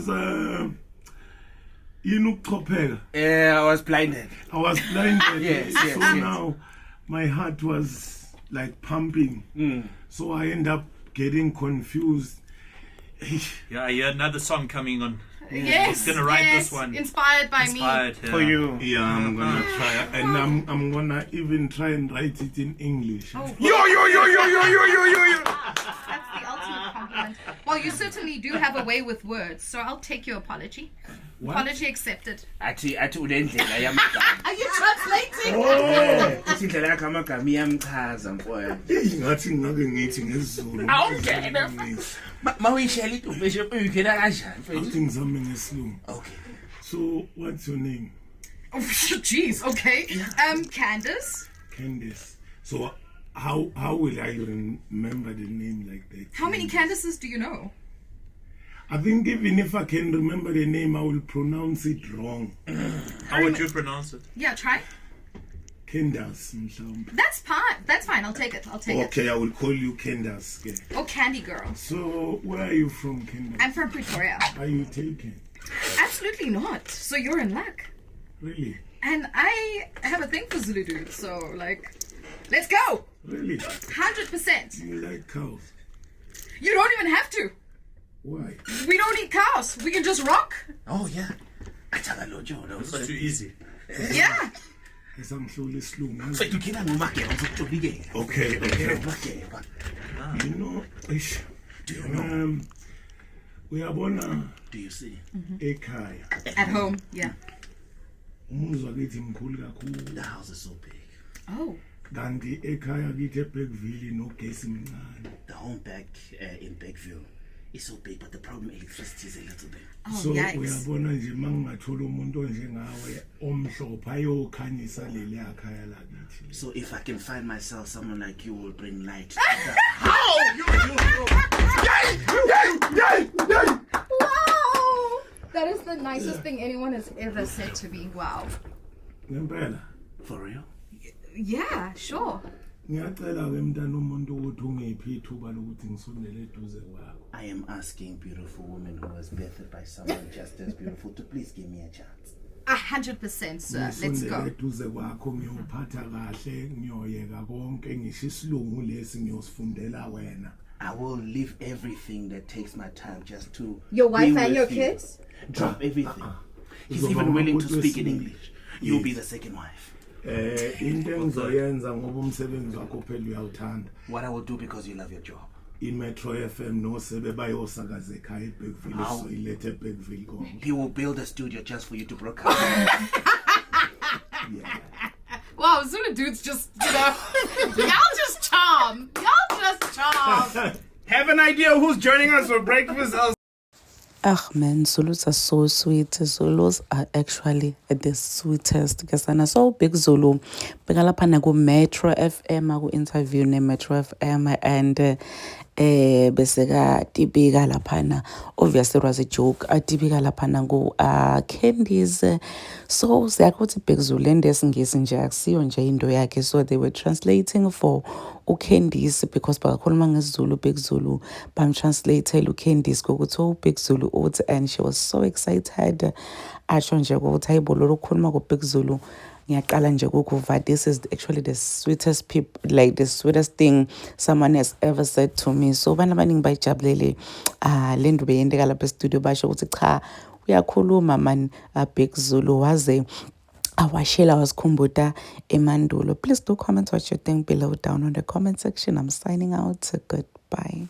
I was blinded. Yes. Now my heart was like pumping. So I end up getting confused. Yeah, another song coming on. Yes, He's gonna write this one. Inspired by me. For you. Yeah, I'm gonna try, and I'm gonna even try and write it in English. Oh, Yo. that's the ultimate compliment. Well, you certainly do have a way with words, so I'll take your apology. What? Apology accepted. Athi ulendlela yamagama. Are you translating? Athi indlela yakho amagama iyamchaza mfowethu. Ngathi ngake ngithi ngesiZulu. Awungena. Mawuyishela intombi eshe uyikhela kanjani mfethu? Awuthi ngizame ngesiLungu. Okay. So what's your name? Oh, jeez. Okay. Candace. Candice. So how will I remember the name like that? How many Candaces do you know? I think even if I can remember the name, I will pronounce it wrong. How would you pronounce it? Yeah, try. Candace, mhlawumbe. That's fine. That's fine. I'll take it. Okay, I will call you Candace. Okay. Oh, Candy Girl. So where are you from, Candace? I'm from Pretoria. Are you taken? Absolutely not. So you're in luck. Really? And I have a thing for Zulu dudes, so let's go. Really? 100%. You like cows? You don't even have to. Why? We don't eat cows. We can just rock. Oh yeah. Athala lo Joe. It's too easy. Yeah. Esangihlule isilungu. Mfethu khila ngomageba ngizokutobikela. Okay. Mageba. You know, ish. Do you know? Uyabona Do you see? ekhaya. At home. Yeah. Umuzi wakithi mkhulu kakhulu. The house is so big. Oh. Kanti ekhaya kithi eBergville nogesi mncane. The home back in Beckville is so big, but the problem electricity is a little bit. Oh, So yikes. uyabona nje mangingathola umuntu onjengawe omhlophe ayokhanyisa leli ekhaya lakithi. So if I can find myself someone like you will bring light. Wow. That is the nicest thing anyone has ever said to me. Wow. Ngempela For real? Yeah, sure. ngiyacela ke mntana umuntu ukuthi ungiphi ithuba lokuthi ngisondele eduze kwakho. I am asking beautiful woman who was birthed by someone just as beautiful to please give me a chance. 100%, sir. Let's Ngisondele go. eduze kwakho ngiyophatha kahle ngiyoyeka konke ngisho isilungu lesi ngiyosifundela wena. I will leave everything that takes my time just to Your wife be and with your you. kids? Drop everything. He's Uzoba even willing to umuntu speak in wesibili. English. You'll be Yes. the second wife. Into engizoyenza ngoba umsebenzi wakho phela uyawuthanda. What I will do because you love your job. iMetro FM nosebe bayosakaza ekhaya eBergville so ilethe eBergville konke. He will build a studio just for you to broadcast. Yeah. Wow, Zulu dudes just, y'all just charm. Y'all just charm. Have an idea who's joining us for breakfast? Man, Zulus are so sweet. Zulus are actually the sweetest. Kasana so big Zulu. Begalapana go Metro FM, I go interview ne Metro FM and besega tibiga lapana. Obviously it was a joke. Tibiga lapana go candies. So ziyakho big Zulu ndesingisi nje akusiyo nje into yakhe. So they were translating for uCandice because bakakhuluma ngesiZulu big Zulu bamtranslate uCandice ukuthi big Zulu uthi and she was so excited asho nje ukuthi hayibo lo khuluma go big Zulu ngiyaqala nje ukuva this is actually the sweetest people like the sweetest thing someone has ever said to me so bana baningi bayijabulele le nto beyendeka lapha e-studio basho ukuthi cha uyakhuluma man big Zulu waze awashela wasikhumbuta emandulo. Please do comment what you think below down on the comment section. I'm signing out. Goodbye.